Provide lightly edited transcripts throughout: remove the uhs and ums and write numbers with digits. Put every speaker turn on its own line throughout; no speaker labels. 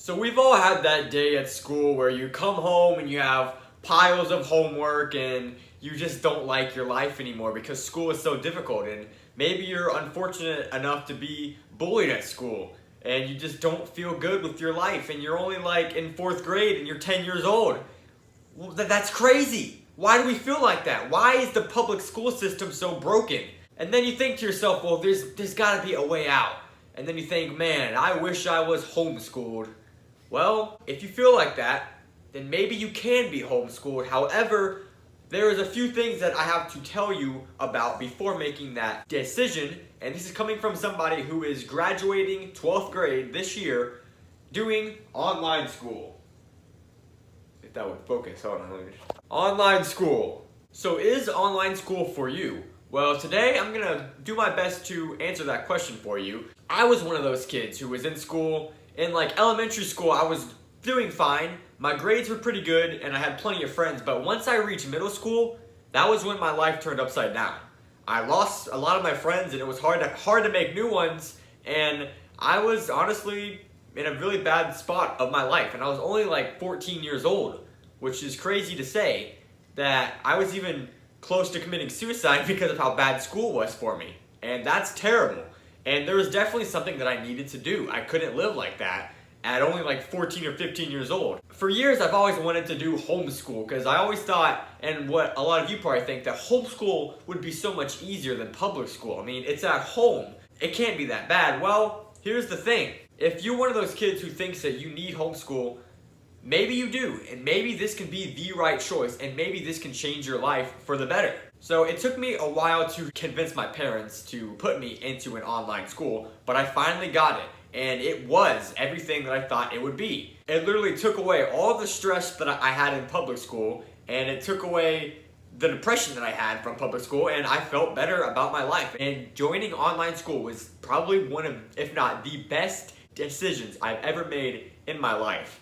So we've all had that day at school where you come home and you have piles of homework and you just don't like your life anymore because school is so difficult, and maybe you're unfortunate enough to be bullied at school and you just don't feel good with your life and you're only like in 4th grade and you're 10 years old. Well, that's crazy. Why do we feel like that? Why is the public school system so broken? And then you think to yourself, well, there's got to be a way out. And then you think, man, I wish I was homeschooled. Well, if you feel like that, then maybe you can be homeschooled. However, there is a few things that I have to tell you about before making that decision. And this is coming from somebody who is graduating 12th grade this year doing online school. If that would focus, hold on. Online school. So is online school for you? Well, today I'm gonna do my best to answer that question for you. I was one of those kids who was in school. In like elementary school, I was doing fine. My grades were pretty good and I had plenty of friends, but once I reached middle school, that was when my life turned upside down. I lost a lot of my friends and it was hard to make new ones, and I was honestly in a really bad spot of my life, and I was only like 14 years old, which is crazy to say that I was even close to committing suicide because of how bad school was for me, and that's terrible. And there was definitely something that I needed to do. I couldn't live like that at only like 14 or 15 years old. For years, I've always wanted to do homeschool because I always thought, and what a lot of you probably think, that homeschool would be so much easier than public school. I mean, it's at home. It can't be that bad. Well, here's the thing. If you're one of those kids who thinks that you need homeschool, maybe you do, and maybe this can be the right choice, and maybe this can change your life for the better. So it took me a while to convince my parents to put me into an online school, but I finally got it, and it was everything that I thought it would be. It literally took away all the stress that I had in public school, and it took away the depression that I had from public school, and I felt better about my life. And joining online school was probably one of, if not the best decisions I've ever made in my life.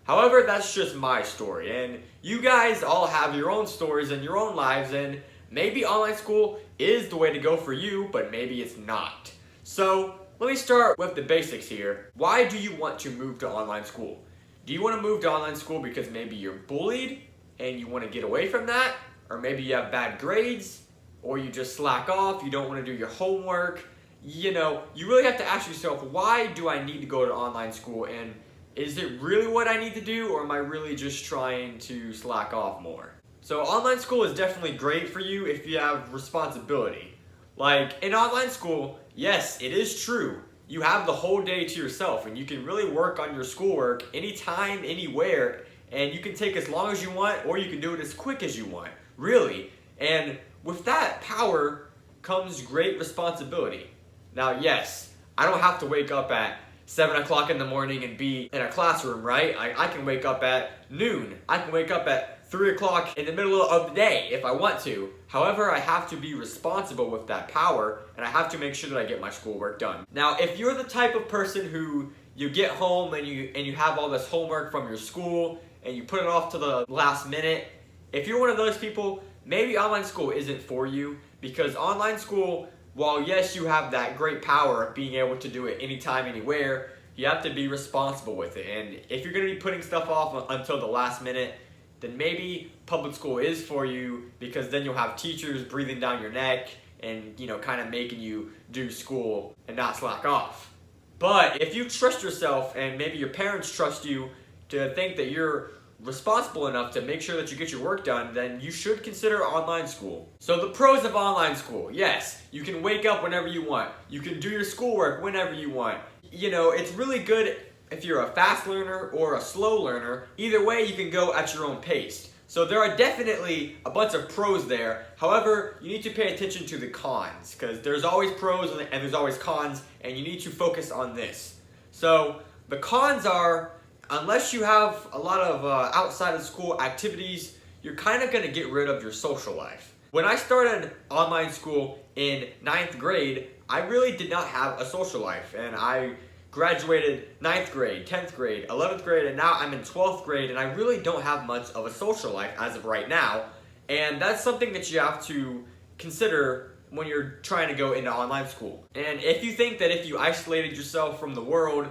However, that's just my story, and you guys all have your own stories and your own lives, and maybe online school is the way to go for you, but maybe it's not. So let me start with the basics here. Why do you want to move to online school? Do you want to move to online school because maybe you're bullied and you want to get away from that? Or maybe you have bad grades, or you just slack off, you don't want to do your homework. You know, you really have to ask yourself, why do I need to go to online school, and is it really what I need to do, or am I really just trying to slack off more? So online school is definitely great for you if you have responsibility. Like in online school, yes, it is true. You have the whole day to yourself and you can really work on your schoolwork anytime, anywhere, and you can take as long as you want, or you can do it as quick as you want, really. And with that power comes great responsibility. Now, yes, I don't have to wake up at 7 o'clock in the morning and be in a classroom, right? I can wake up at noon. I can wake up at 3 o'clock in the middle of the day if I want to. However, I have to be responsible with that power, and I have to make sure that I get my schoolwork done. Now, if you're the type of person who you get home and you have all this homework from your school and you put it off to the last minute, if you're one of those people, maybe online school isn't for you, because online school, while yes, you have that great power of being able to do it anytime, anywhere, you have to be responsible with it. And if you're going to be putting stuff off until the last minute, then maybe public school is for you, because then you'll have teachers breathing down your neck and, you know, kind of making you do school and not slack off. But if you trust yourself, and maybe your parents trust you to think that you're responsible enough to make sure that you get your work done, then you should consider online school. So the pros of online school: yes, you can wake up whenever you want. You can do your schoolwork whenever you want. You know, it's really good if you're a fast learner or a slow learner. Either way, you can go at your own pace. So there are definitely a bunch of pros there. However, you need to pay attention to the cons, because there's always pros and there's always cons, and you need to focus on this. So the cons are, unless you have a lot of outside of school activities, you're kind of going to get rid of your social life. When I started online school in 9th grade, I really did not have a social life, and I graduated 9th grade, 10th grade, 11th grade, and now I'm in 12th grade, and I really don't have much of a social life as of right now. And that's something that you have to consider when you're trying to go into online school. And if you think that if you isolated yourself from the world,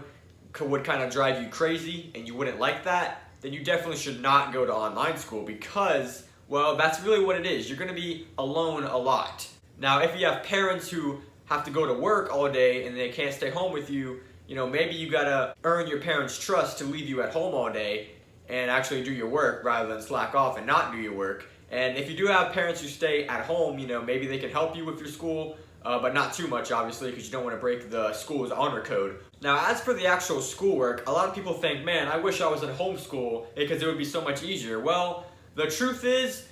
would kind of drive you crazy and you wouldn't like that, then you definitely should not go to online school because, well, that's really what it is. You're going to be alone a lot. Now, if you have parents who have to go to work all day and they can't stay home with you, maybe you gotta earn your parents' trust to leave you at home all day and actually do your work rather than slack off and not do your work. And if you do have parents who stay at home, maybe they can help you with your school, but not too much, obviously, because you don't want to break the school's honor code. Now, as for the actual schoolwork, a lot of people think, man, I wish I was in homeschool because it would be so much easier. Well, the truth is,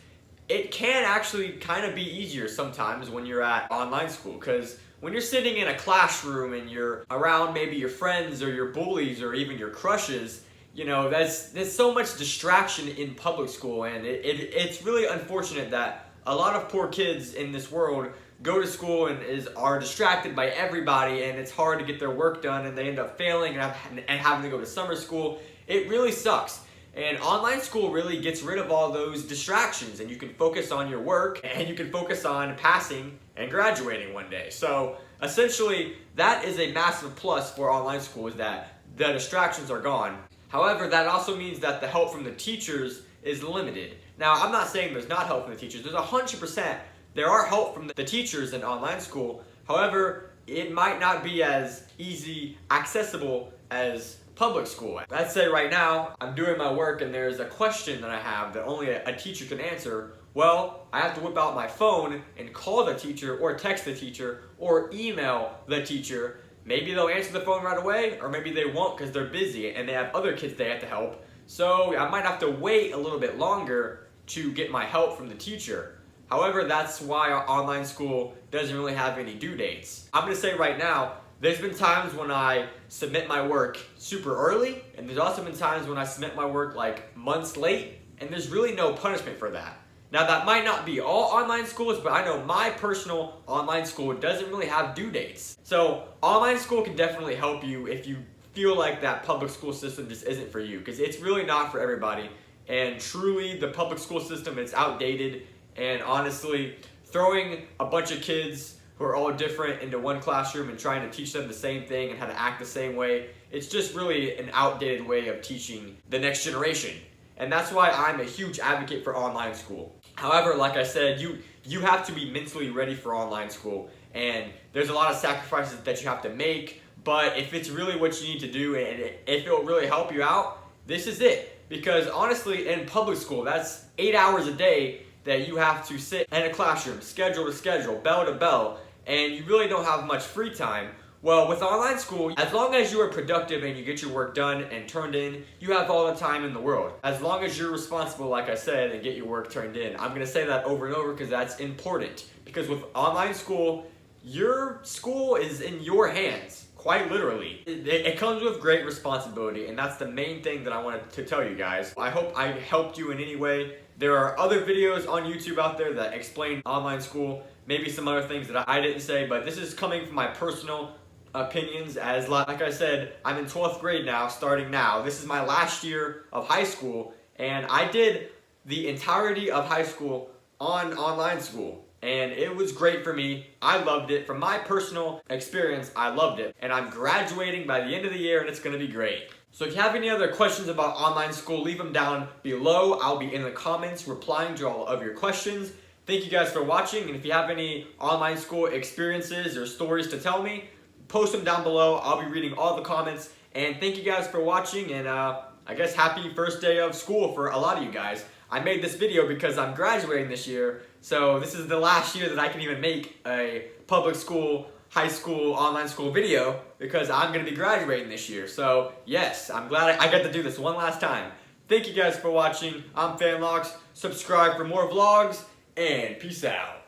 it can actually kind of be easier sometimes when you're at online school, because when you're sitting in a classroom and you're around maybe your friends or your bullies or even your crushes, there's so much distraction in public school, and it's really unfortunate that a lot of poor kids in this world go to school and are distracted by everybody, and it's hard to get their work done, and they end up failing and having to go to summer school. It really sucks. And online school really gets rid of all those distractions, and you can focus on your work and you can focus on passing and graduating one day. So essentially, that is a massive plus for online school, is that the distractions are gone. However, that also means that the help from the teachers is limited. Now, I'm not saying there's not help from the teachers. There's 100%. There are help from the teachers in online school. However, it might not be as easy, accessible as public school. Let's say right now, I'm doing my work and there's a question that I have that only a teacher can answer. Well, I have to whip out my phone and call the teacher or text the teacher or email the teacher. Maybe they'll answer the phone right away, or maybe they won't because they're busy and they have other kids they have to help. So I might have to wait a little bit longer to get my help from the teacher. However, that's why online school doesn't really have any due dates. I'm gonna say right now, there's been times when I submit my work super early, and there's also been times when I submit my work like months late, and there's really no punishment for that. Now, that might not be all online schools, but I know my personal online school doesn't really have due dates. So online school can definitely help you if you feel like that public school system just isn't for you, because it's really not for everybody. And truly, the public school system is outdated, and honestly, throwing a bunch of kids who are all different into one classroom and trying to teach them the same thing and how to act the same way, it's just really an outdated way of teaching the next generation. And that's why I'm a huge advocate for online school. However, like I said, you have to be mentally ready for online school, and there's a lot of sacrifices that you have to make, but if it's really what you need to do and if it will really help you out, this is it. Because honestly, in public school, that's 8 hours a day that you have to sit in a classroom, schedule to schedule, bell to bell, and you really don't have much free time. Well, with online school, as long as you are productive and you get your work done and turned in, you have all the time in the world. As long as you're responsible, like I said, and get your work turned in. I'm gonna say that over and over because that's important. Because with online school, your school is in your hands, quite literally. It comes with great responsibility, and that's the main thing that I wanted to tell you guys. I hope I helped you in any way. There are other videos on YouTube out there that explain online school, maybe some other things that I didn't say, but this is coming from my personal opinions. As like I said, I'm in 12th grade now, starting now. This is my last year of high school, and I did the entirety of high school on online school, and it was great for me. I loved it. From my personal experience, I loved it, and I'm graduating by the end of the year, and it's gonna be great. So if you have any other questions about online school, leave them down below. I'll be in the comments replying to all of your questions. Thank you guys for watching, and if you have any online school experiences or stories to tell me, post them down below. I'll be reading all the comments, and thank you guys for watching, and I guess happy first day of school for a lot of you guys. I made this video because I'm graduating this year, so this is the last year that I can even make a public school, high school, online school video because I'm going to be graduating this year. So yes, I'm glad I got to do this one last time. Thank you guys for watching. I'm FanLocks. Subscribe for more vlogs, and peace out.